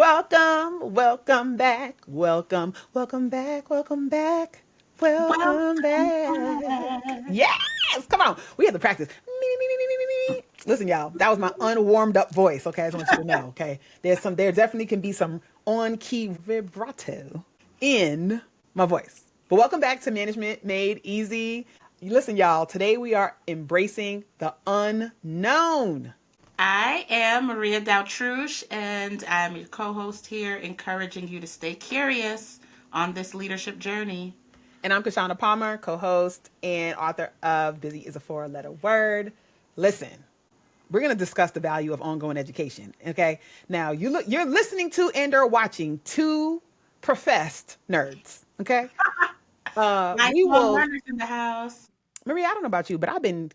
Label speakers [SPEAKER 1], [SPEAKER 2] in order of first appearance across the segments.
[SPEAKER 1] Welcome, welcome back, welcome back, welcome back, welcome
[SPEAKER 2] Welcome
[SPEAKER 1] back.
[SPEAKER 2] back.
[SPEAKER 1] Yes, come on. We have to practice. Listen, y'all, that was my unwarmed up voice. Okay, I just want you to know. Okay, there definitely can be some on key vibrato in my voice. But welcome back to Management Made Easy. Listen, y'all, today we are embracing the unknown.
[SPEAKER 2] I am Maria Daltrouche, and I'm your co host here, encouraging you to stay curious on this leadership journey.
[SPEAKER 1] And I'm Kashana Palmer, co host and author of Busy is a Four-Letter Word. Listen, we're going to discuss the value of ongoing education. Okay. Now, you're listening to and or watching two professed nerds. Okay. We
[SPEAKER 2] Lifelong
[SPEAKER 1] will,
[SPEAKER 2] learners in the house.
[SPEAKER 1] Maria, I don't know about you, but I've been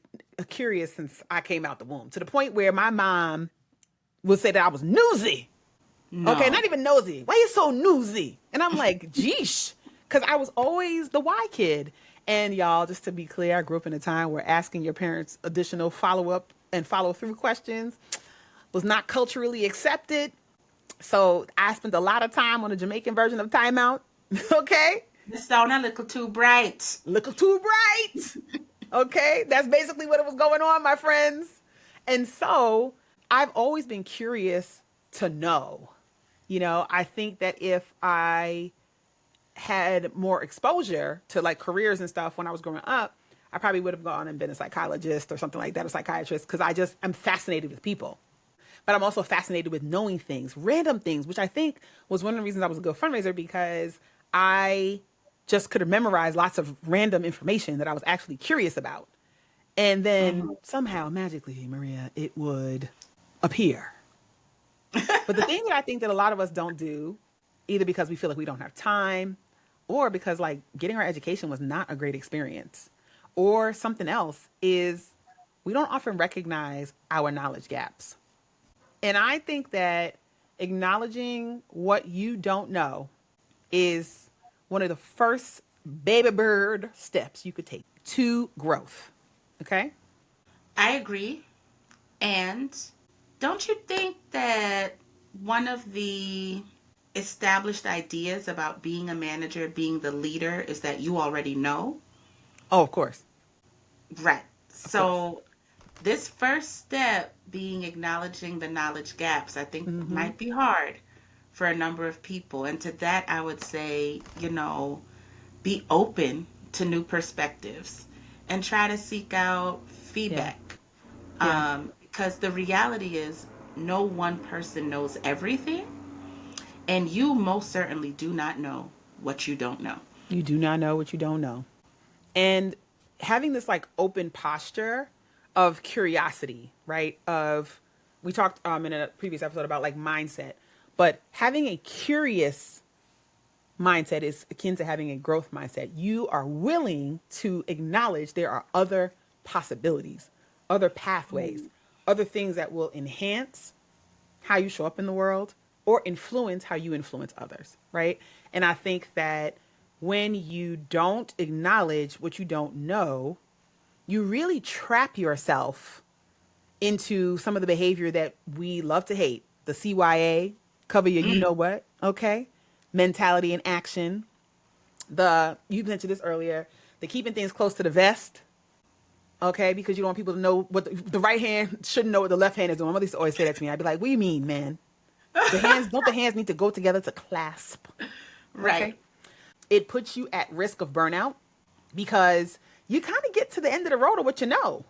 [SPEAKER 1] curious since I came out the womb to the point where my mom would say that I was newsy. Okay,
[SPEAKER 2] No.
[SPEAKER 1] not even nosy. Why you so newsy? And I'm like, geesh, because I was always the why kid. And y'all, just to be clear, I grew up in a time where asking your parents additional follow up and follow through questions was not culturally accepted. So I spent a lot of time on the Jamaican version of timeout. Okay,
[SPEAKER 2] The sound a little too bright.
[SPEAKER 1] little too bright. Okay, that's basically what it was going on, my friends. And so I've always been curious to know. I think that if I had more exposure to like careers and stuff when I was growing up, I probably would have gone and been a psychologist or something like that, a psychiatrist, because I'm fascinated with people. But I'm also fascinated with knowing things, random things, which I think was one of the reasons I was a good fundraiser because I just could have memorized lots of random information that I was actually curious about. And then
[SPEAKER 2] Mhm.
[SPEAKER 1] somehow, magically, Maria, it would appear. But the thing that I think that a lot of us don't do, either because we feel like we don't have time, or because like getting our education was not a great experience, or something else, is we don't often recognize our knowledge gaps. And I think that acknowledging what you don't know is one of the first baby bird steps you could take to growth. Okay?
[SPEAKER 2] I agree. And don't you think that one of the established ideas about being a manager, being the leader, is that you already know?
[SPEAKER 1] Oh, of course.
[SPEAKER 2] Right.
[SPEAKER 1] Of course.
[SPEAKER 2] So, this first step being acknowledging the knowledge gaps, I think
[SPEAKER 1] Mm-hmm.
[SPEAKER 2] might be hard for a number of people. And to that, I would say, be open to new perspectives and try to seek out
[SPEAKER 1] Yeah.
[SPEAKER 2] feedback.
[SPEAKER 1] Yeah.
[SPEAKER 2] Because the reality is, no one person knows everything, and you most certainly do not know what you don't know.
[SPEAKER 1] You do not know what you don't know. And having this like open posture of curiosity, right? We talked in a previous episode about like mindset, but having a curious mindset is akin to having a growth mindset. You are willing to acknowledge there are other possibilities, other pathways, other things that will enhance how you show up in the world or influence how you influence others, right? And I think that when you don't acknowledge what you don't know, you really trap yourself into some of the behavior that we love to hate. The CYA, cover your you
[SPEAKER 2] Mm,
[SPEAKER 1] know what, okay? Mentality and action. You mentioned this earlier, the keeping things close to the vest, okay? Because you don't want people to know what the right hand shouldn't know what the left hand is doing. My mother used to always say that to me. I'd be like, what do you mean, man? The hands need to go together to clasp, okay?
[SPEAKER 2] right.
[SPEAKER 1] It puts you at risk of burnout because you kind of get to the end of the road of what you know.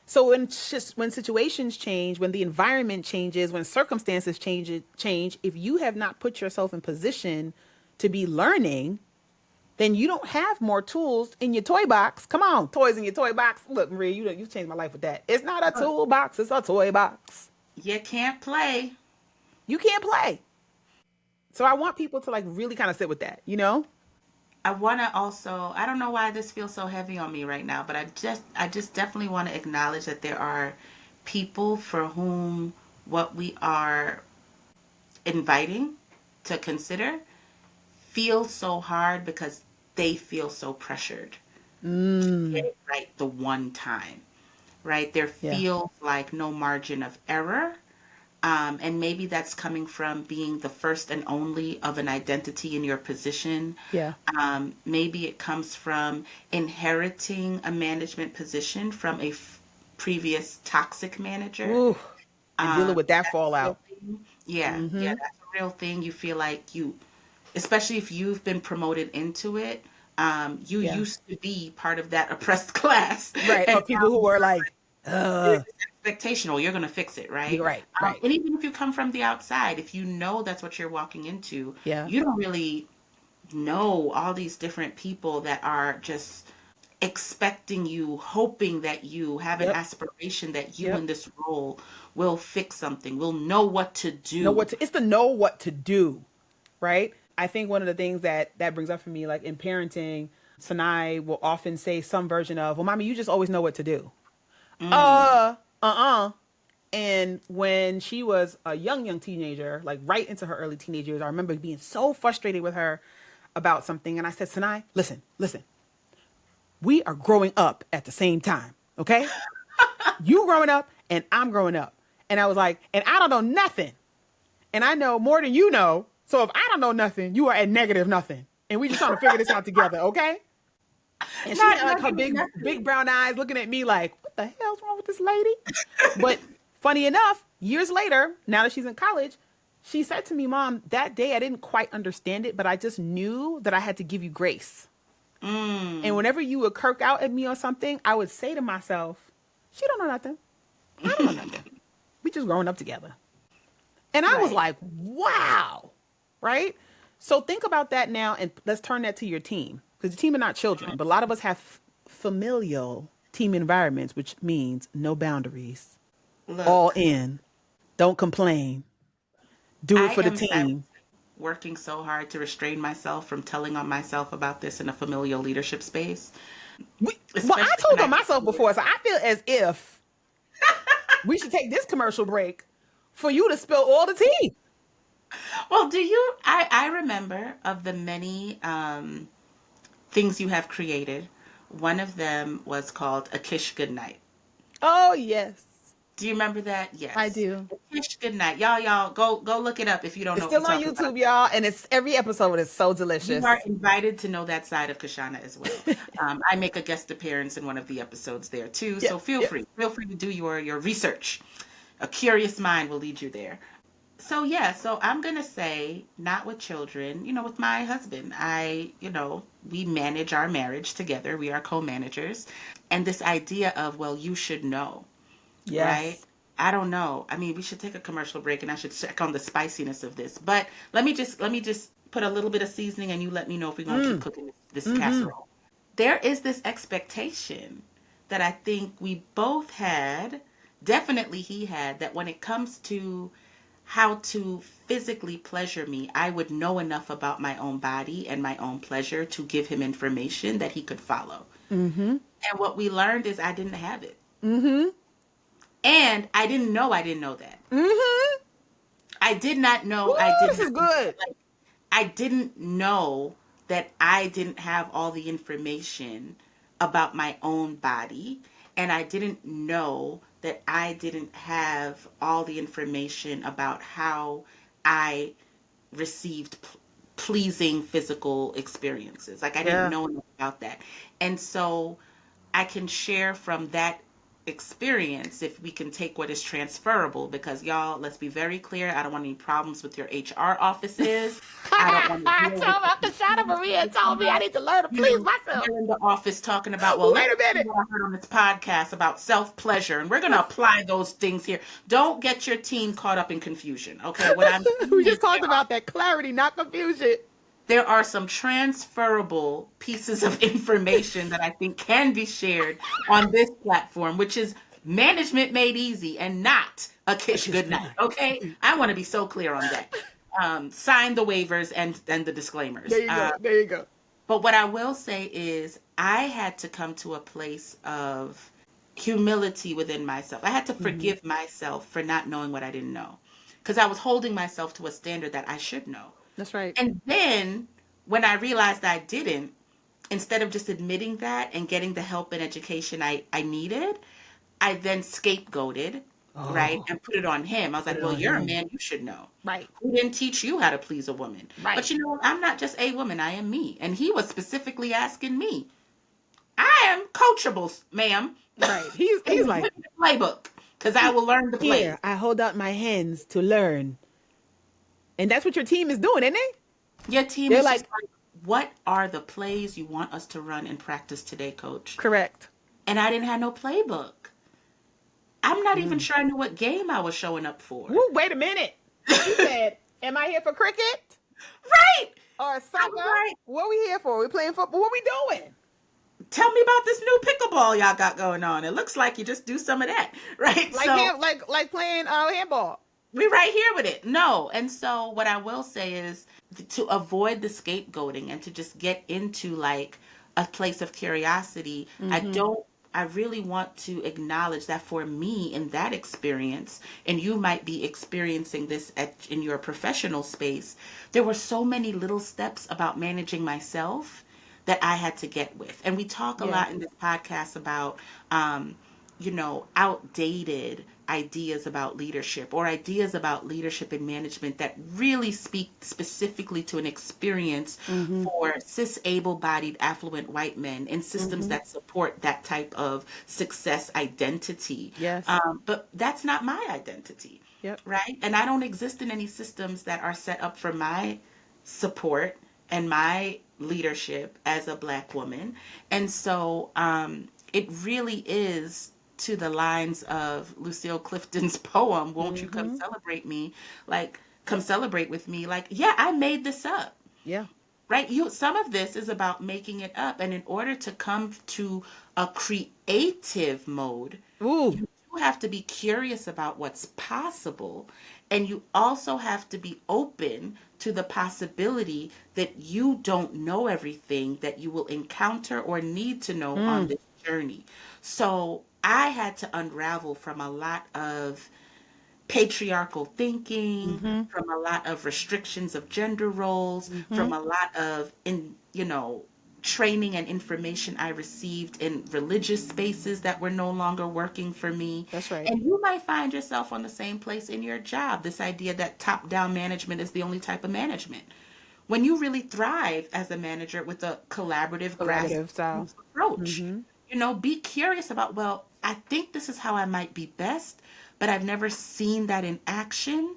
[SPEAKER 1] So when situations change, when the environment changes, when circumstances change, if you have not put yourself in position to be learning, then you don't have more tools in your toy box. Come on, toys in your toy box. Look, Maria, you changed my life with that. It's not a toolbox, it's a toy box.
[SPEAKER 2] You can't play.
[SPEAKER 1] You can't play. So I want people to like really kind of sit with that, you know?
[SPEAKER 2] I want to also, I don't know why this feels so heavy on me right now, but I just definitely want to acknowledge that there are people for whom what we are inviting to consider feels so hard because they feel so pressured to get
[SPEAKER 1] Mm,
[SPEAKER 2] it right the one time, right? There
[SPEAKER 1] yeah.
[SPEAKER 2] feels like no margin of error. And maybe that's coming from being the first and only of an identity in your position.
[SPEAKER 1] Yeah.
[SPEAKER 2] Maybe it comes from inheriting a management position from a previous toxic manager.
[SPEAKER 1] Ooh. And dealing with that
[SPEAKER 2] That's a real
[SPEAKER 1] fallout.
[SPEAKER 2] thing. Yeah, yeah,
[SPEAKER 1] Mm-hmm.
[SPEAKER 2] that's a real thing. You feel like you, especially if you've been promoted into it, you
[SPEAKER 1] Yeah.
[SPEAKER 2] used to be part of that oppressed class,
[SPEAKER 1] Right.
[SPEAKER 2] and
[SPEAKER 1] Or people who were like,
[SPEAKER 2] there's this expectation, oh, you're going to fix it,
[SPEAKER 1] you're
[SPEAKER 2] right?
[SPEAKER 1] right. Right.
[SPEAKER 2] And even if you come from the outside, if you know that's what you're walking into,
[SPEAKER 1] Yeah.
[SPEAKER 2] you don't really know all these different people that are just expecting you, hoping that you have an
[SPEAKER 1] Yep.
[SPEAKER 2] aspiration that you in
[SPEAKER 1] Yep.
[SPEAKER 2] this role will fix something, will know what to
[SPEAKER 1] Know
[SPEAKER 2] do.
[SPEAKER 1] what to, it's the know what to do, right? I think one of the things that brings up for me, like in parenting, Sanai will often say some version of, well, mommy, you just always know what to do.
[SPEAKER 2] Mm,
[SPEAKER 1] And when she was a young teenager, like right into her early teenage years, I remember being so frustrated with her about something. And I said, Sanai, listen, we are growing up at the same time. Okay. You growing up and I'm growing up. And I was like, and I don't know nothing. And I know more than you know. So if I don't know nothing, you are at negative nothing. And we just trying to figure this out together. Okay. And she
[SPEAKER 2] not
[SPEAKER 1] had like her
[SPEAKER 2] negative,
[SPEAKER 1] big
[SPEAKER 2] nothing.
[SPEAKER 1] brown eyes looking at me like, what the hell's wrong with this lady? But funny enough, years later, now that she's in college, she said to me, Mom, that day I didn't quite understand it, but I just knew that I had to give you grace. And
[SPEAKER 2] Mm.
[SPEAKER 1] whenever you would kirk out at me on something, I would say to myself, she don't know nothing. I don't know nothing. We just growing up together. And I was
[SPEAKER 2] Right.
[SPEAKER 1] like, wow. Right? So think about that now and let's turn that to your team. Because the team are not children, but a lot of us have familial team environments, which means no boundaries. All
[SPEAKER 2] Look,
[SPEAKER 1] in. Don't complain. Do it
[SPEAKER 2] I
[SPEAKER 1] for the
[SPEAKER 2] am
[SPEAKER 1] team.
[SPEAKER 2] working so hard to restrain myself from telling on myself about this in a familial leadership space,
[SPEAKER 1] Well, I
[SPEAKER 2] especially when
[SPEAKER 1] told
[SPEAKER 2] I
[SPEAKER 1] on myself
[SPEAKER 2] feel.
[SPEAKER 1] before, so I feel as if we should take this commercial break for you to spill all the tea.
[SPEAKER 2] Well, do you? I remember of the many things you have created. One of them was called A Kish Goodnight.
[SPEAKER 1] Oh, yes,
[SPEAKER 2] Do you remember that?
[SPEAKER 1] I
[SPEAKER 2] Yes.
[SPEAKER 1] do.
[SPEAKER 2] A Kish Goodnight. Y'all go look it up if you don't
[SPEAKER 1] It's
[SPEAKER 2] know what we're
[SPEAKER 1] still on
[SPEAKER 2] talking about.
[SPEAKER 1] YouTube, y'all, and it's every episode is so
[SPEAKER 2] You are
[SPEAKER 1] delicious.
[SPEAKER 2] invited to know that side of Kashana as well. I make a guest appearance in one of the episodes there too, so
[SPEAKER 1] Yes,
[SPEAKER 2] feel
[SPEAKER 1] yes.
[SPEAKER 2] free. Feel free to do your research. A curious mind will lead you there. So yeah, so I'm gonna say not with children, with my husband. We manage our marriage together. We are co-managers. And this idea of, well, you should know, right?
[SPEAKER 1] Yes.
[SPEAKER 2] I don't know. I mean, we should take a commercial break and I should check on the spiciness of this. But let me just put a little bit of seasoning and you let me know if we're gonna keep
[SPEAKER 1] Mm.
[SPEAKER 2] cooking this
[SPEAKER 1] Mm-hmm.
[SPEAKER 2] casserole. There is this expectation that I think we both had, definitely he had, that when it comes to how to physically pleasure me, I would know enough about my own body and my own pleasure to give him information that he could follow.
[SPEAKER 1] Mm-hmm.
[SPEAKER 2] And what we learned is I didn't have it.
[SPEAKER 1] Mm-hmm.
[SPEAKER 2] And I didn't know that.
[SPEAKER 1] Mm-hmm.
[SPEAKER 2] I did not know I
[SPEAKER 1] Ooh,
[SPEAKER 2] did
[SPEAKER 1] this is
[SPEAKER 2] not
[SPEAKER 1] good.
[SPEAKER 2] like I didn't know that I didn't have all the information about my own body. And I didn't know that I didn't have all the information about how I received pleasing physical experiences. Like I didn't
[SPEAKER 1] Yeah.
[SPEAKER 2] know enough about that. And so I can share from that experience if we can take what is transferable, because y'all, let's be very clear, I don't want any problems with your HR offices. I don't want to
[SPEAKER 1] I
[SPEAKER 2] deal with
[SPEAKER 1] told Uncle Shana Maria told me I need to learn to
[SPEAKER 2] you
[SPEAKER 1] please
[SPEAKER 2] know,
[SPEAKER 1] myself.
[SPEAKER 2] you're in the office talking about, well, let
[SPEAKER 1] Wait
[SPEAKER 2] me
[SPEAKER 1] a
[SPEAKER 2] tell you
[SPEAKER 1] minute.
[SPEAKER 2] what I heard on this podcast about self-pleasure, and we're going to apply those things here. Don't get your team caught up in confusion, okay? What I'm
[SPEAKER 1] We
[SPEAKER 2] saying is
[SPEAKER 1] just talked about that clarity, not confusion.
[SPEAKER 2] there are some transferable pieces of information that I think can be shared on this platform, which is management made easy and not a
[SPEAKER 1] A
[SPEAKER 2] kish
[SPEAKER 1] kiss
[SPEAKER 2] goodnight.
[SPEAKER 1] goodnight.
[SPEAKER 2] Okay, I want to be so clear on that. Sign the waivers and the
[SPEAKER 1] There
[SPEAKER 2] disclaimers.
[SPEAKER 1] you go. There you go.
[SPEAKER 2] But what I will say is, I had to come to a place of humility within myself. I had to
[SPEAKER 1] Mm-hmm.
[SPEAKER 2] forgive myself for not knowing what I didn't know, because I was holding myself to a standard that I should know.
[SPEAKER 1] That's right.
[SPEAKER 2] And then when I realized I didn't, instead of just admitting that and getting the help and education I needed, I then scapegoated right?
[SPEAKER 1] Oh,
[SPEAKER 2] And put it on him. I was
[SPEAKER 1] put
[SPEAKER 2] like,
[SPEAKER 1] it
[SPEAKER 2] well,
[SPEAKER 1] on
[SPEAKER 2] you're a
[SPEAKER 1] him.
[SPEAKER 2] man, you should know.
[SPEAKER 1] Right.
[SPEAKER 2] Who didn't teach you how to please a woman?
[SPEAKER 1] Right.
[SPEAKER 2] But you know, I'm not just a woman, I am me. And he was specifically asking me, I am coachable, ma'am.
[SPEAKER 1] Right.
[SPEAKER 2] Give
[SPEAKER 1] He's
[SPEAKER 2] me
[SPEAKER 1] like,
[SPEAKER 2] the playbook because I will learn the plays.
[SPEAKER 1] here, I hold out my hands to learn. And that's what your team is doing, isn't it?
[SPEAKER 2] Your team
[SPEAKER 1] They're
[SPEAKER 2] is just
[SPEAKER 1] like,
[SPEAKER 2] like, what are the plays you want us to run and practice today, coach?
[SPEAKER 1] correct.
[SPEAKER 2] And I didn't have no playbook. I'm not even
[SPEAKER 1] Mm.
[SPEAKER 2] sure I knew what game I was showing up for.
[SPEAKER 1] Woo, wait a minute. You said, am I here for cricket
[SPEAKER 2] Right.
[SPEAKER 1] or
[SPEAKER 2] I was
[SPEAKER 1] soccer?
[SPEAKER 2] like,
[SPEAKER 1] What are we here for? We playing football? What are we doing?
[SPEAKER 2] tell me about this new pickleball y'all got going on. It looks like you just do some of that. Right.
[SPEAKER 1] Like
[SPEAKER 2] So
[SPEAKER 1] him, like playing handball.
[SPEAKER 2] we're right here with it. No. And so what I will say is to avoid the scapegoating and to just get into like a place of curiosity.
[SPEAKER 1] Mm-hmm.
[SPEAKER 2] I really want to acknowledge that for me in that experience, and you might be experiencing this in your professional space, there were so many little steps about managing myself that I had to get with. And we talk a
[SPEAKER 1] Yeah.
[SPEAKER 2] lot in this podcast about, outdated ideas about leadership or ideas about leadership and management that really speak specifically to an experience
[SPEAKER 1] Mm-hmm.
[SPEAKER 2] for cis able-bodied affluent white men in systems
[SPEAKER 1] Mm-hmm.
[SPEAKER 2] that support that type of success identity.
[SPEAKER 1] Yes.
[SPEAKER 2] But that's not my identity,
[SPEAKER 1] Yep.
[SPEAKER 2] right? And I don't exist in any systems that are set up for my support and my leadership as a Black woman. And so it really is to the lines of Lucille Clifton's poem, Won't You Come
[SPEAKER 1] Mm-hmm.
[SPEAKER 2] Celebrate Me? Like, come celebrate with me. Like, yeah, I made this up.
[SPEAKER 1] Yeah.
[SPEAKER 2] Right? Some of this is about making it up. And in order to come to a creative mode,
[SPEAKER 1] Ooh.
[SPEAKER 2] you do have to be curious about what's possible. And you also have to be open to the possibility that you don't know everything that you will encounter or need to know on
[SPEAKER 1] Mm.
[SPEAKER 2] this journey. So I had to unravel from a lot of patriarchal thinking,
[SPEAKER 1] Mm-hmm.
[SPEAKER 2] from a lot of restrictions of gender roles,
[SPEAKER 1] Mm-hmm.
[SPEAKER 2] from a lot of training and information I received in religious spaces that were no longer working for me.
[SPEAKER 1] That's right.
[SPEAKER 2] And you might find yourself on the same place in your job. This idea that top-down management is the only type of management. When you really thrive as a manager with a collaborative
[SPEAKER 1] Collaborative style.
[SPEAKER 2] grassroots approach,
[SPEAKER 1] Mm-hmm.
[SPEAKER 2] be curious about, well, I think this is how I might be best, but I've never seen that in action,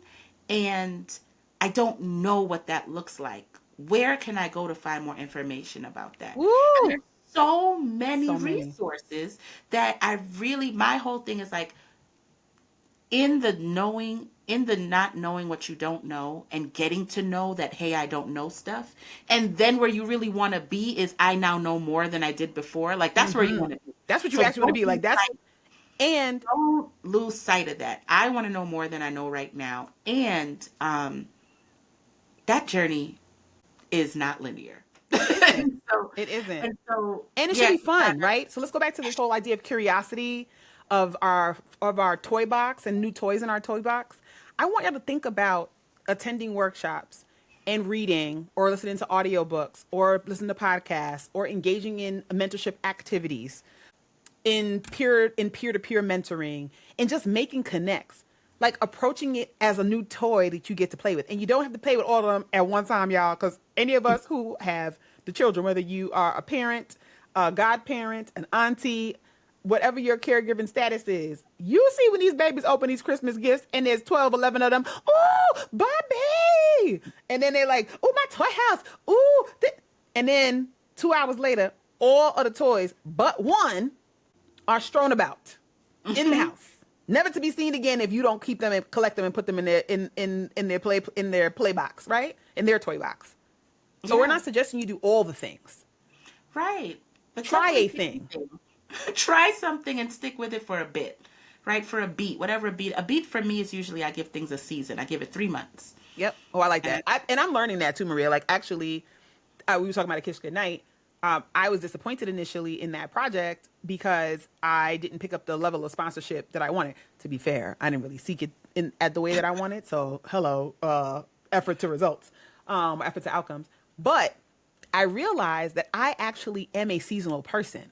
[SPEAKER 2] and I don't know what that looks like. Where can I go to find more information about that? And
[SPEAKER 1] Woo.
[SPEAKER 2] there's so many
[SPEAKER 1] So many.
[SPEAKER 2] resources that my whole thing is like, in the not knowing what you don't know and getting to know that, hey, I don't know stuff. And then where you really want to be is I now know more than I did before. Like that's where you
[SPEAKER 1] Mm-hmm.
[SPEAKER 2] want to be.
[SPEAKER 1] That's what you
[SPEAKER 2] So
[SPEAKER 1] actually want to be like. And
[SPEAKER 2] don't lose sight of that. I want to know more than I know right now. And that journey is not linear.
[SPEAKER 1] it isn't.
[SPEAKER 2] and so,
[SPEAKER 1] It isn't.
[SPEAKER 2] and so,
[SPEAKER 1] And it should
[SPEAKER 2] yeah,
[SPEAKER 1] be
[SPEAKER 2] you
[SPEAKER 1] fun,
[SPEAKER 2] gotta-
[SPEAKER 1] right? So let's go back to this whole idea of curiosity of our toy box and new toys in our toy box. I want you to think about attending workshops and reading or listening to audiobooks or listening to podcasts or engaging in mentorship activities in peer-to-peer mentoring and just making connects, like approaching it as a new toy that you get to play with. And you don't have to play with all of them at one time, y'all, because any of us who have the children, whether you are a parent, a godparent, an auntie, whatever your caregiving status is, you see when these babies open these Christmas gifts and there's 12, 11 of them. Oh, Barbie. And then they're like, oh, my toy house. Ooh. And then 2 hours later, all of the toys but one are strewn about in the house, never to be seen again if you don't keep them and collect them and put them in their play box, right? In their toy box. So we're
[SPEAKER 2] Yeah.
[SPEAKER 1] not suggesting you do all the things.
[SPEAKER 2] Right. But
[SPEAKER 1] Try
[SPEAKER 2] definitely
[SPEAKER 1] a thing.
[SPEAKER 2] try something and stick with it for a bit, right? For a beat, whatever a beat. A beat for me is usually I give things a season. I give it 3 months.
[SPEAKER 1] Yep. Oh, I like
[SPEAKER 2] And
[SPEAKER 1] that. And I'm learning that too, Maria. Like actually, we were talking about A Kiss Goodnight. I was disappointed initially in that project because I didn't pick up the level of sponsorship that I wanted. To be fair, I didn't really seek it at the way that I wanted. So hello, effort to results, effort to outcomes. But I realized that I actually am a seasonal person.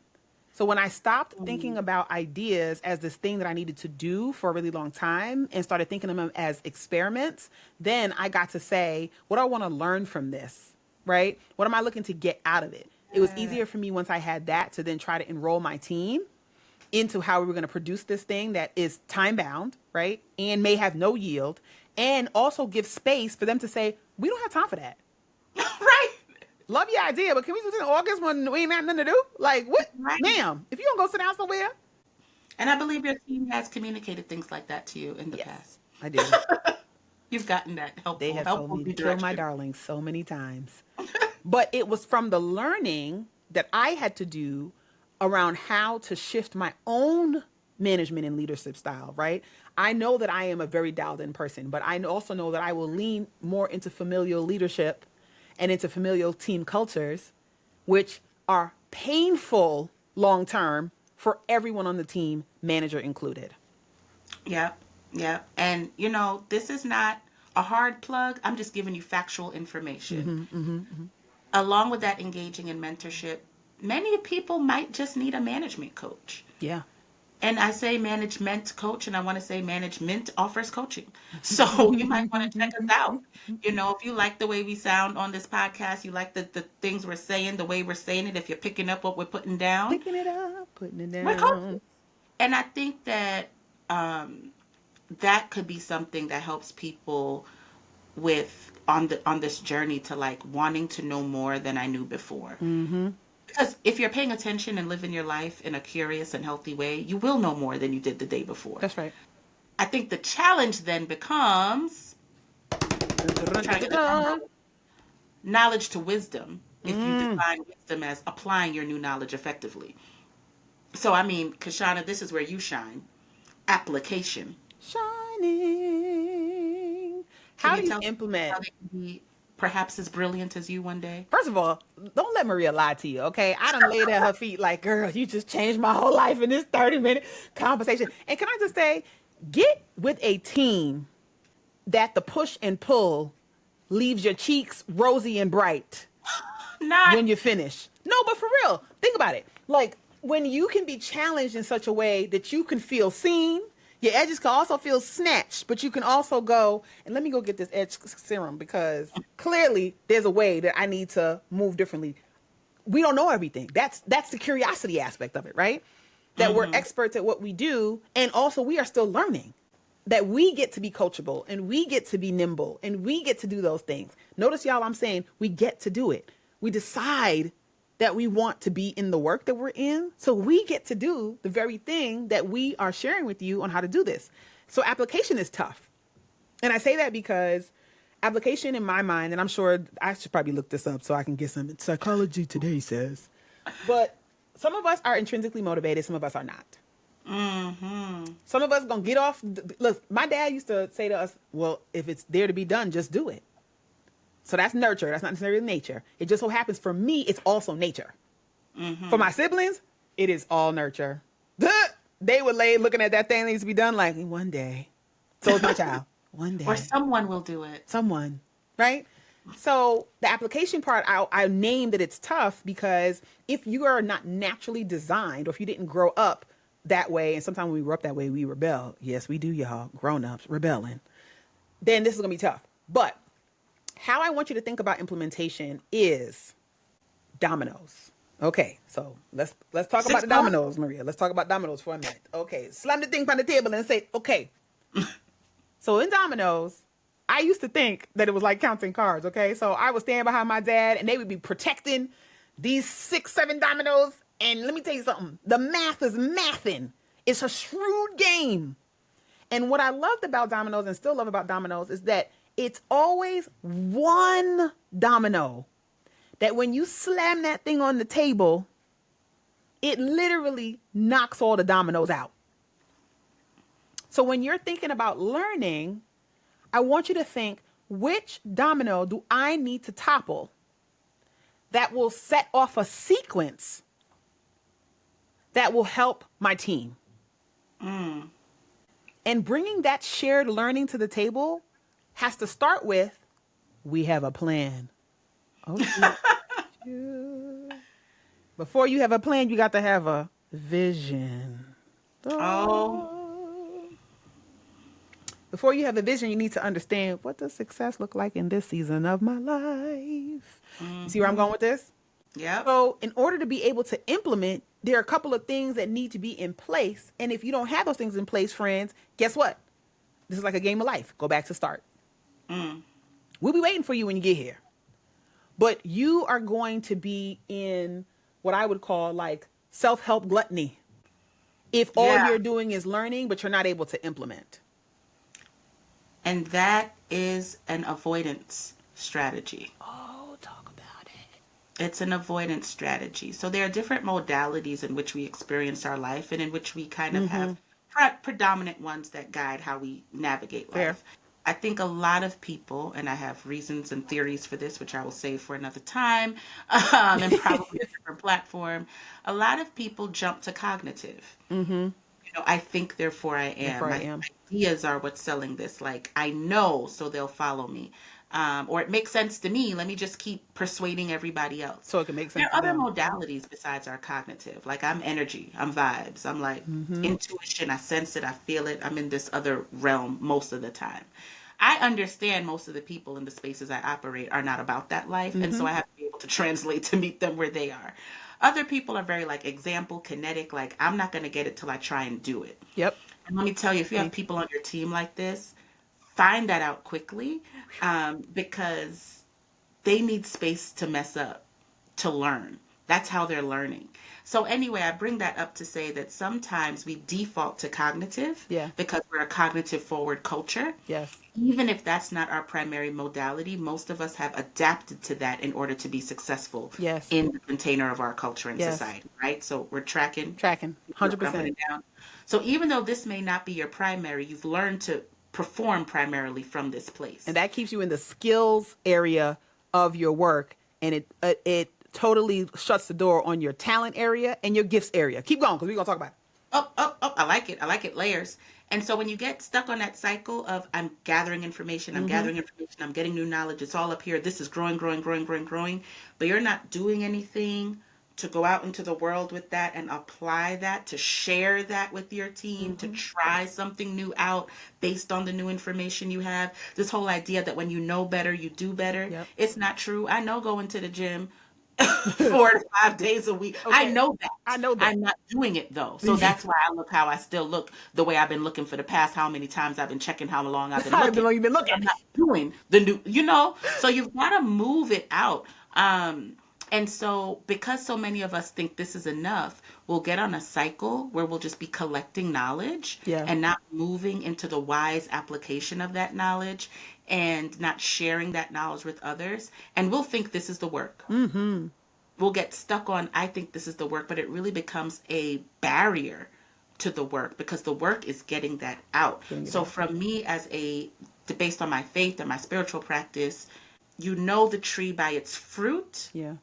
[SPEAKER 1] So when I stopped thinking about ideas as this thing that I needed to do for a really long time and started thinking of them as experiments, then I got to say, what do I want to learn from this? Right? What am I looking to get out of it? It was
[SPEAKER 2] Yeah.
[SPEAKER 1] easier for me once I had that to then try to enroll my team into how we were going to produce this thing that is time bound, right? And may have no yield, and also give space for them to say, we don't have time for that.
[SPEAKER 2] Right.
[SPEAKER 1] Love your idea, but can we do this in August when we ain't have nothing to do? Like, what?
[SPEAKER 2] Right.
[SPEAKER 1] Ma'am, if you don't go sit down somewhere.
[SPEAKER 2] And I believe your team has communicated things like that to you in the
[SPEAKER 1] Yes,
[SPEAKER 2] past.
[SPEAKER 1] I do.
[SPEAKER 2] You've gotten that
[SPEAKER 1] They have told
[SPEAKER 2] helpful
[SPEAKER 1] me to kill my
[SPEAKER 2] redirection.
[SPEAKER 1] darlings so many times. But it was from the learning that I had to do around how to shift my own management and leadership style, right? I know that I am a very dialed in person, but I also know that I will lean more into familial leadership and into familial team cultures, which are painful long term for everyone on the team, manager included.
[SPEAKER 2] Yep. Yep. And this is not a hard plug. I'm just giving you factual information. Along with that, engaging in mentorship, many people might just need a management coach.
[SPEAKER 1] Yeah.
[SPEAKER 2] And I say management coach, and I want to say management offers coaching. So you might want to check us out. If you like the way we sound on this podcast, you like the things we're saying, the way we're saying it, if you're picking up what we're putting down,
[SPEAKER 1] Picking it up, putting it
[SPEAKER 2] we're
[SPEAKER 1] down.
[SPEAKER 2] coaching. And I think that that could be something that helps people with on this journey to like wanting to know more than I knew before. Because if you're paying attention and living your life in a curious and healthy way, you will know more than you did the day before.
[SPEAKER 1] That's right.
[SPEAKER 2] I think the challenge then becomes trying to get the drum roll. Knowledge to wisdom, if you define wisdom as applying your new knowledge effectively. So, I mean, Kashana, this is where you shine. Application.
[SPEAKER 1] Shining.
[SPEAKER 2] Can
[SPEAKER 1] How
[SPEAKER 2] you
[SPEAKER 1] do you
[SPEAKER 2] tell me
[SPEAKER 1] implement?
[SPEAKER 2] how they can be perhaps as brilliant as you one day?
[SPEAKER 1] First of all, don't let Maria lie to you, okay? I done laid at her feet like, girl, you just changed my whole life in this 30-minute conversation. And can I just say, get with a team that the push and pull leaves your cheeks rosy and bright
[SPEAKER 2] Not.
[SPEAKER 1] when you finish. No, but for real, think about it. Like when you can be challenged in such a way that you can feel seen, your edges can also feel snatched, but you can also go, and let me go get this edge serum because clearly there's a way that I need to move differently. We don't know everything. That's the curiosity aspect of it, right? That we're experts at what we do, and also we are still learning. That we get to be coachable and we get to be nimble and we get to do those things. Notice, y'all, I'm saying we get to do it. We decide that we want to be in the work that we're in. So we get to do the very thing that we are sharing with you on how to do this. So application is tough. And I say that because application in my mind, and I'm sure I should probably look this up so I can get some psychology today says, but some of us are intrinsically motivated. Some of us are not. Some of us gonna get off. Look, my dad used to say to us, well, if it's there to be done, just do it. So that's nurture. That's not necessarily nature. It just so happens for me, it's also nature. For my siblings, it is all nurture. They would lay looking at that thing that needs to be done like one day. So is my child. One day.
[SPEAKER 2] Or someone will do it.
[SPEAKER 1] Someone, right? So the application part, I named that it's tough because if you are not naturally designed or if you didn't grow up that way, and sometimes when we grow up that way, we rebel. Yes, we do, y'all. Grown-ups rebelling. Then this is going to be tough. But how I want you to think about implementation is dominoes. Okay, so let's talk about the dominoes, Maria. Let's talk about dominoes for a minute. Okay, slam the thing on the table and say, okay. So in dominoes, I used to think that it was like counting cards, okay? So I would stand behind my dad and they would be protecting these 6, 7 dominoes. And let me tell you something. The math is mathing. It's a shrewd game. And what I loved about dominoes and still love about dominoes is that it's always one domino that when you slam that thing on the table, it literally knocks all the dominoes out. So when you're thinking about learning, I want you to think, which domino do I need to topple that will set off a sequence that will help my team? And bringing that shared learning to the table has to start with, we have a plan. Okay. Before you have a plan, you got to have a Vision.
[SPEAKER 2] Oh,
[SPEAKER 1] Before you have a vision, you need to understand, what does success look like in this season of my life? You see where I'm going with this?
[SPEAKER 2] yep.
[SPEAKER 1] So, in order to be able to implement, there are a couple of things that need to be in place. And if you don't have those things in place, friends, guess what? This is like a game of life. Go back to start. We'll be waiting for you when you get here. But you are going to be in what I would call like self-help gluttony if all
[SPEAKER 2] Yeah.
[SPEAKER 1] you're doing is learning, but you're not able to implement.
[SPEAKER 2] And that is an avoidance strategy.
[SPEAKER 1] Oh, talk about it.
[SPEAKER 2] It's an avoidance strategy. So there are different modalities in which we experience our life and in which we kind of have predominant ones that guide how we navigate
[SPEAKER 1] Fair.
[SPEAKER 2] life. I think a lot of people, and I have reasons and theories for this, which I will save for another time, and probably a different platform. A lot of people jump to cognitive. I think, therefore I am.
[SPEAKER 1] Therefore I
[SPEAKER 2] My
[SPEAKER 1] am.
[SPEAKER 2] ideas are what's selling this. Like, I know, so they'll follow me. Or it makes sense to me. Let me just keep persuading everybody else.
[SPEAKER 1] So it can make
[SPEAKER 2] There
[SPEAKER 1] sense
[SPEAKER 2] are
[SPEAKER 1] to
[SPEAKER 2] other
[SPEAKER 1] them.
[SPEAKER 2] modalities besides our cognitive. Like, I'm energy, I'm vibes, I'm like intuition. I sense it, I feel it. I'm in this other realm most of the time. I understand most of the people in the spaces I operate are not about that life. And so I have to be able to translate to meet them where they are. Other people are very like example, kinetic, like I'm not going to get it till I try and do it.
[SPEAKER 1] Yep.
[SPEAKER 2] And let me tell you, if you have people on your team like this, find that out quickly, because they need space to mess up, to learn. That's how they're learning. So anyway, I bring that up to say that sometimes we default to cognitive
[SPEAKER 1] Yeah.
[SPEAKER 2] because we're a cognitive forward culture.
[SPEAKER 1] Yes.
[SPEAKER 2] Even if that's not our primary modality, most of us have adapted to that in order to be successful
[SPEAKER 1] Yes.
[SPEAKER 2] in the container of our culture and
[SPEAKER 1] Yes.
[SPEAKER 2] society, right? So we're tracking.
[SPEAKER 1] Tracking.
[SPEAKER 2] What I'm
[SPEAKER 1] 100%.
[SPEAKER 2] putting down. So even though this may not be your primary, you've learned to perform primarily from this place.
[SPEAKER 1] And that keeps you in the skills area of your work, and it totally shuts the door on your talent area and your gifts area. Keep going, because we're gonna talk about it.
[SPEAKER 2] Oh, I like it. I like it. Layers. And so when you get stuck on that cycle of I'm gathering information, I'm gathering information, I'm getting new knowledge, it's all up here. This is growing, but you're not doing anything to go out into the world with that and apply that, to share that with your team, to try something new out based on the new information you have. This whole idea that when you know better, you do better.
[SPEAKER 1] Yep.
[SPEAKER 2] It's not true. I know going to the gym 4 to 5 days a week. I
[SPEAKER 1] Okay.
[SPEAKER 2] know that.
[SPEAKER 1] I know that.
[SPEAKER 2] I'm not doing it though. So that's why I look how I still look the way I've been looking for the past how many times I've been checking how long I've been
[SPEAKER 1] How
[SPEAKER 2] looking.
[SPEAKER 1] long you been looking?
[SPEAKER 2] I'm not doing the new, so you've got to move it out. And so because so many of us think this is enough, we'll get on a cycle where we'll just be collecting knowledge
[SPEAKER 1] Yeah.
[SPEAKER 2] and not moving into the wise application of that knowledge and not sharing that knowledge with others. And we'll think this is the work. We'll get stuck on, I think this is the work, but it really becomes a barrier to the work because the work is getting that out. So from me based on my faith and my spiritual practice, you know the tree by its fruit,
[SPEAKER 1] Yeah.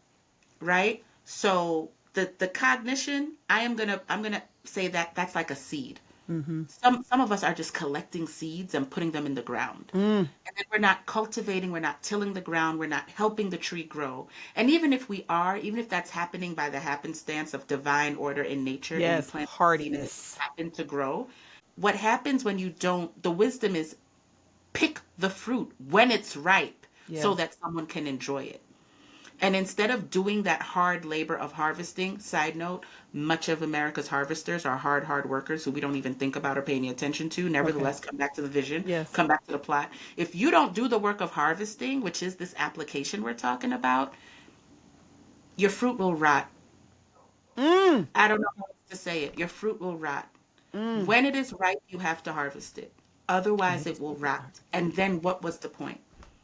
[SPEAKER 2] right? So the cognition, I'm gonna say that that's like a seed. Some of us are just collecting seeds and putting them in the ground. And then we're not cultivating, we're not tilling the ground, we're not helping the tree grow. And even if we are, even if that's happening by the happenstance of divine order in nature, and
[SPEAKER 1] Yes.
[SPEAKER 2] you plant the seed and it
[SPEAKER 1] Hardiness.
[SPEAKER 2] happen to grow, what happens when you don't, the wisdom is pick the fruit when it's ripe so
[SPEAKER 1] Yes.
[SPEAKER 2] that someone can enjoy it. And instead of doing that hard labor of harvesting, side note, much of America's harvesters are hard workers who we don't even think about or pay any attention to. Nevertheless, come back to the vision,
[SPEAKER 1] Yes.
[SPEAKER 2] come back to the plot. If you don't do the work of harvesting, which is this application we're talking about, your fruit will rot. I don't know how else to say it. Your fruit will rot. When it is ripe, you have to harvest it. Otherwise, it will rot. And then what was the point?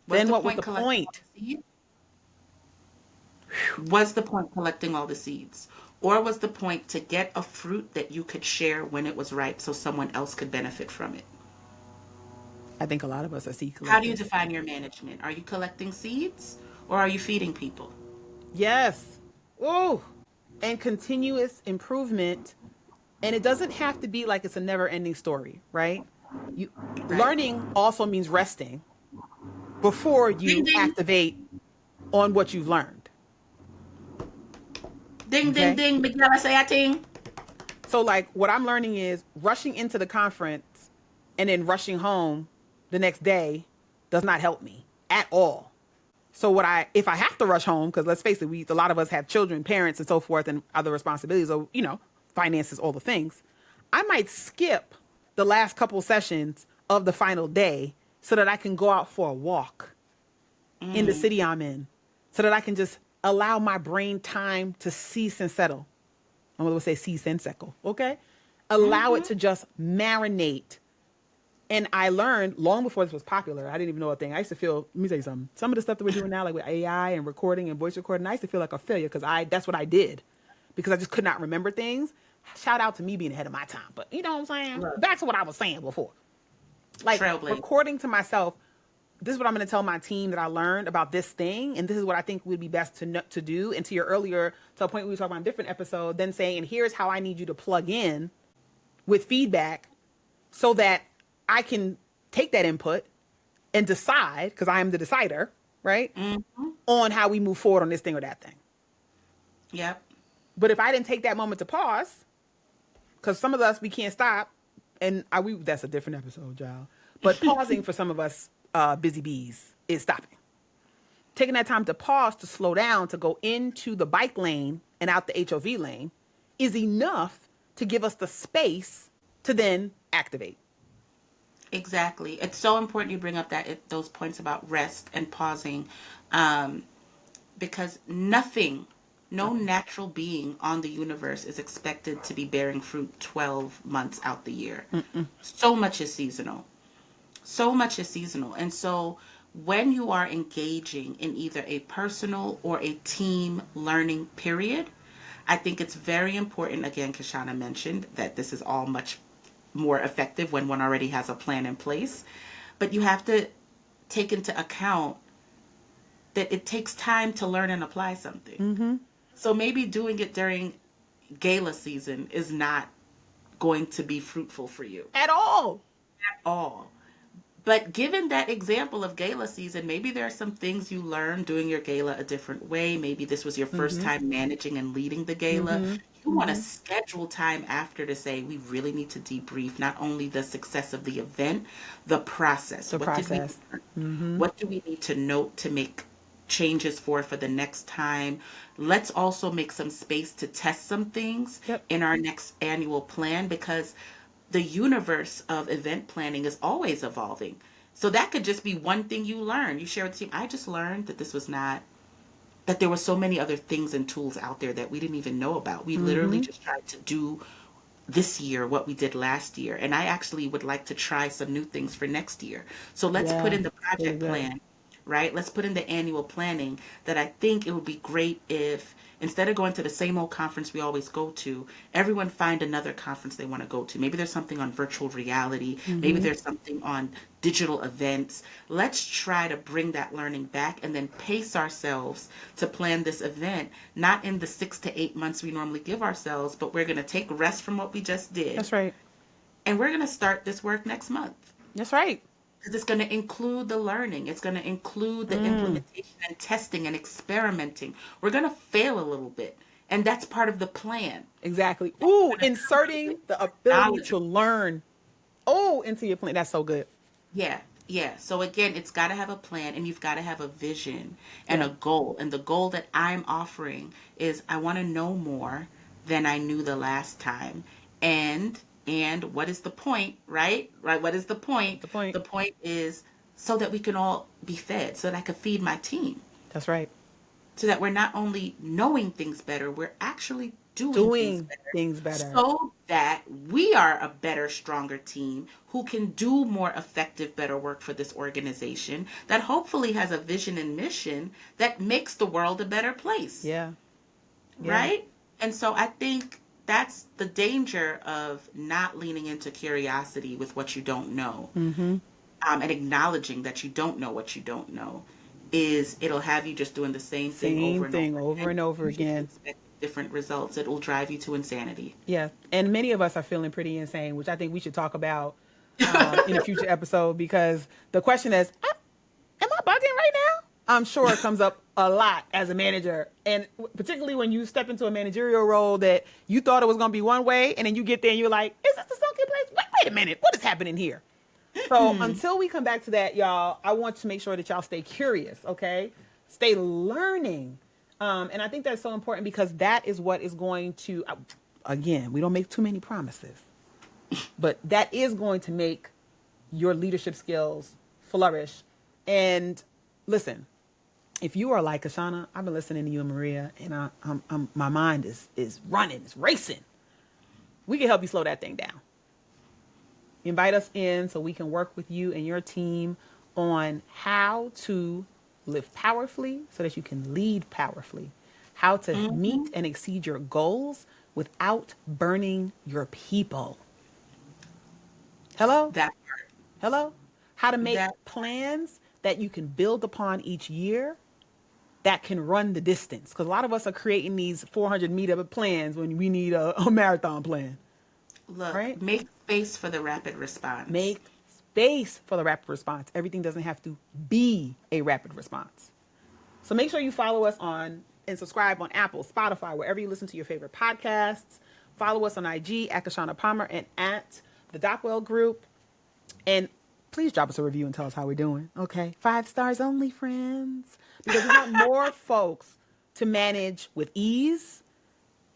[SPEAKER 1] Then what was the
[SPEAKER 2] collecting all
[SPEAKER 1] point?
[SPEAKER 2] the seeds? Was the point collecting all the seeds? Or was the point to get a fruit that you could share when it was ripe so someone else could benefit from it?
[SPEAKER 1] I think a lot of us are seed
[SPEAKER 2] How do you
[SPEAKER 1] collectors.
[SPEAKER 2] define your management? Are you collecting seeds or are you feeding people?
[SPEAKER 1] Yes. Oh, and continuous improvement. And it doesn't have to be like it's a never-ending story, right? You
[SPEAKER 2] Right.
[SPEAKER 1] learning also means resting before
[SPEAKER 2] Ding,
[SPEAKER 1] you
[SPEAKER 2] ding,
[SPEAKER 1] activate on what you've learned.
[SPEAKER 2] ding, ding,
[SPEAKER 1] Okay?
[SPEAKER 2] ding. Miguel, I say I ting.
[SPEAKER 1] So like what I'm learning is rushing into the conference and then rushing home the next day does not help me at all. So if I have to rush home, because let's face it, a lot of us have children, parents, and so forth, and other responsibilities, or finances, all the things. I might skip the last couple sessions of the final day so that I can go out for a walk in the city I'm in, so that I can just allow my brain time to cease and settle. I'm going to say cease and settle, okay? Allow it to just marinate. And I learned long before this was popular. I didn't even know a thing. I used to feel, let me tell you something. Some of the stuff that we're doing now, like with AI and recording and voice recording, I used to feel like a failure because that's what I did because I just could not remember things. Shout out to me being ahead of my time. But you know what I'm saying?
[SPEAKER 2] Right.
[SPEAKER 1] Back to what I was saying before. Like recording to myself, this is what I'm going to tell my team that I learned about this thing. And this is what I think would be best to do. And to your earlier, to a point we were talking about a different episode, then saying, and here's how I need you to plug in with feedback so that I can take that input and decide, because I am the decider, right? On how we move forward on this thing or that thing.
[SPEAKER 2] Yep.
[SPEAKER 1] But if I didn't take that moment to pause, because some of us, we can't stop, and that's a different episode, y'all. But pausing for some of us busy bees is stopping. Taking that time to pause, to slow down, to go into the bike lane and out the HOV lane is enough to give us the space to then activate.
[SPEAKER 2] Exactly. It's so important you bring up those points about rest and pausing, because no natural being on the universe is expected to be bearing fruit 12 months out the year. So much is seasonal. And so when you are engaging in either a personal or a team learning period, I think it's very important, again, Kashana mentioned that this is all much more effective when one already has a plan in place. But you have to take into account that it takes time to learn and apply something. So maybe doing it during gala season is not going to be fruitful for you.
[SPEAKER 1] At all.
[SPEAKER 2] But given that example of gala season, maybe there are some things you learned doing your gala a different way. Maybe this was your first time managing and leading the gala. You want to schedule time after to say, we really need to debrief not only the success of the event, the process.
[SPEAKER 1] Did we
[SPEAKER 2] learn? What do we need to note to make changes for the next time? Let's also make some space to test some things in our next annual plan, because the universe of event planning is always evolving. So that could just be one thing you learn. You share with the team, I just learned that that there were so many other things and tools out there that we didn't even know about. We literally just tried to do this year what we did last year. And I actually would like to try some new things for next year. So let's put in the project plan, right? Let's put in the annual planning that I think it would be great if, instead of going to the same old conference we always go to, everyone find another conference they want to go to. Maybe there's something on virtual reality. Maybe there's something on digital events. Let's try to bring that learning back and then pace ourselves to plan this event, not in the 6 to 8 months we normally give ourselves, but we're going to take rest from what we just did.
[SPEAKER 1] That's right.
[SPEAKER 2] And we're going to start this work next month.
[SPEAKER 1] That's right.
[SPEAKER 2] Because it's going to include the learning. It's going to include the implementation and testing and experimenting. We're going to fail a little bit. And that's part of the plan.
[SPEAKER 1] Exactly. Ooh, inserting the ability to learn. Oh, into your plan. That's so good.
[SPEAKER 2] Yeah. So again, it's got to have a plan, and you've got to have a vision and a goal. And the goal that I'm offering is I want to know more than I knew the last time. And what is the point, right? What is the point?
[SPEAKER 1] The point.
[SPEAKER 2] The point is so that we can all be fed, so that I can feed my team.
[SPEAKER 1] That's right.
[SPEAKER 2] So that we're not only knowing things better, we're actually doing
[SPEAKER 1] things better.
[SPEAKER 2] So that we are a better, stronger team who can do more effective, better work for this organization that hopefully has a vision and mission that makes the world a better place.
[SPEAKER 1] Yeah.
[SPEAKER 2] Right? And so I think that's the danger of not leaning into curiosity with what you don't know. And acknowledging that you don't know what you don't know, is it'll have you just doing the same thing over and over again. Expect different results. It will drive you to insanity.
[SPEAKER 1] Yeah. And many of us are feeling pretty insane, which I think we should talk about in a future episode, because the question is, am I bugging right now? I'm sure it comes up a lot as a manager. And particularly when you step into a managerial role that you thought it was going to be one way, and then you get there and you're like, is this the sunken place? Wait a minute. What is happening here? So until we come back to that, y'all, I want to make sure that y'all stay curious, okay? Stay learning. And I think that's so important because that is what is going to, again, we don't make too many promises, but that is going to make your leadership skills flourish. And listen, if you are like Ashana, I've been listening to you and Maria, and my mind is running, it's racing. We can help you slow that thing down. Invite us in so we can work with you and your team on how to live powerfully so that you can lead powerfully, how to meet and exceed your goals without burning your people. Hello?
[SPEAKER 2] That part.
[SPEAKER 1] Hello? How to make
[SPEAKER 2] That
[SPEAKER 1] plans that you can build upon each year that can run the distance. Because a lot of us are creating these 400 meter plans when we need a marathon plan.
[SPEAKER 2] Look,
[SPEAKER 1] Right?
[SPEAKER 2] make space for the rapid response.
[SPEAKER 1] Make space for the rapid response. Everything doesn't have to be a rapid response. So make sure you follow us on and subscribe on Apple, Spotify, wherever you listen to your favorite podcasts. Follow us on IG at Kashana Palmer and at the Dockwell Group. And please drop us a review and tell us how we're doing. Okay. 5 stars only, friends. Because we want more folks to manage with ease,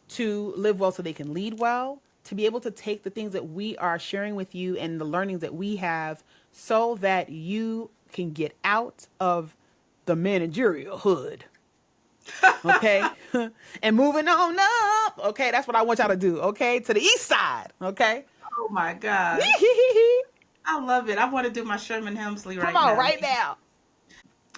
[SPEAKER 1] to live well so they can lead well, to be able to take the things that we are sharing with you and the learnings that we have so that you can get out of the managerial hood. Okay. And moving on up. Okay. That's what I want y'all to do. Okay. To the east side. Okay.
[SPEAKER 2] Oh my God. I love it. I want to do my Sherman Hemsley right
[SPEAKER 1] Come on,
[SPEAKER 2] now.
[SPEAKER 1] right now.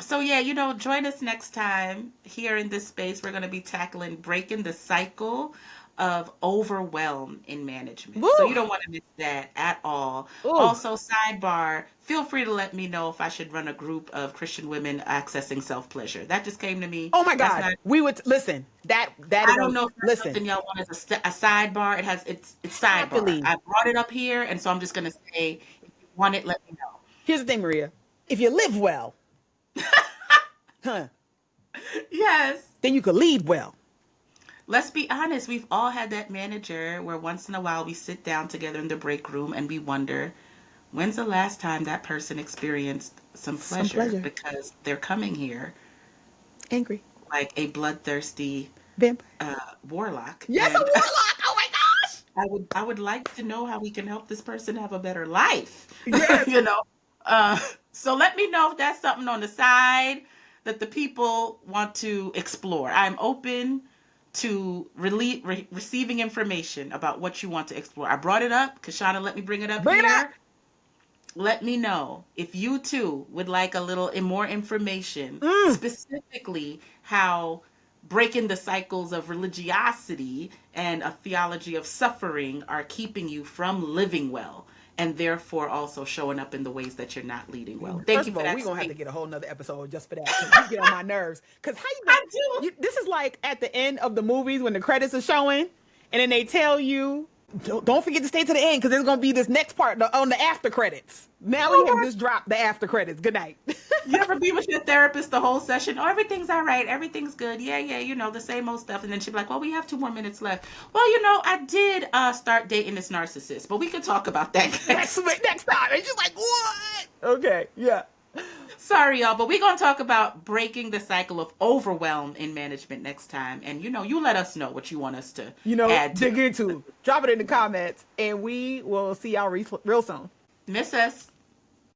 [SPEAKER 2] So yeah, join us next time here in this space. We're going to be tackling breaking the cycle of overwhelm in management.
[SPEAKER 1] Woo.
[SPEAKER 2] So you don't want to miss that at all.
[SPEAKER 1] Ooh.
[SPEAKER 2] Also, sidebar, feel free to let me know if I should run a group of Christian women accessing self-pleasure. That just came to me.
[SPEAKER 1] Oh my
[SPEAKER 2] That's
[SPEAKER 1] God.
[SPEAKER 2] not,
[SPEAKER 1] We would listen. That
[SPEAKER 2] I
[SPEAKER 1] is
[SPEAKER 2] don't know if that's
[SPEAKER 1] listen.
[SPEAKER 2] something y'all want as a sidebar. It's sidebar.
[SPEAKER 1] Happily.
[SPEAKER 2] I brought it up here, and so I'm just going to say, if you want it, let me know.
[SPEAKER 1] Here's the thing, Maria. If you live well,
[SPEAKER 2] Yes.
[SPEAKER 1] then you could lead well.
[SPEAKER 2] Let's be honest, we've all had that manager where once in a while we sit down together in the break room and we wonder, when's the last time that person experienced some pleasure? Because they're coming here
[SPEAKER 1] Angry.
[SPEAKER 2] like a bloodthirsty
[SPEAKER 1] Vampire.
[SPEAKER 2] warlock.
[SPEAKER 1] Yes,
[SPEAKER 2] And
[SPEAKER 1] a warlock. Oh my gosh.
[SPEAKER 2] I would like to know how we can help this person have a better life.
[SPEAKER 1] Yes.
[SPEAKER 2] So let me know if that's something on the side that the people want to explore. I'm open to receiving information about what you want to explore. I brought it up. Kashana let me bring it up
[SPEAKER 1] Bring it
[SPEAKER 2] here.
[SPEAKER 1] up.
[SPEAKER 2] Let me know if you too would like a little more information, specifically how breaking the cycles of religiosity and a theology of suffering are keeping you from living well, and therefore also showing up in the ways that you're not leading well. Thank
[SPEAKER 1] First
[SPEAKER 2] you
[SPEAKER 1] of
[SPEAKER 2] for
[SPEAKER 1] all,
[SPEAKER 2] that.
[SPEAKER 1] we're going to have to
[SPEAKER 2] space.
[SPEAKER 1] get a whole nother episode just for that. 'Cause you get on my nerves. Because how
[SPEAKER 2] I do.
[SPEAKER 1] this is like at the end of the movies when the credits are showing and then they tell you, don't forget to stay to the end because there's going to be this next part on the after credits. Now we have just dropped the after credits. Good night.
[SPEAKER 2] You ever be with your therapist the whole session? Oh, everything's all right. Everything's good. Yeah, the same old stuff. And then she'd be like, well, we have 2 more minutes left. Well, I did start dating this narcissist, but we could talk about that
[SPEAKER 1] next time. And she's like, what? Okay, yeah.
[SPEAKER 2] Sorry, y'all, but we're going to talk about breaking the cycle of overwhelm in management next time. And, you let us know what you want us to add to.
[SPEAKER 1] dig into. Drop it in the comments, and we will see y'all real soon.
[SPEAKER 2] Miss us.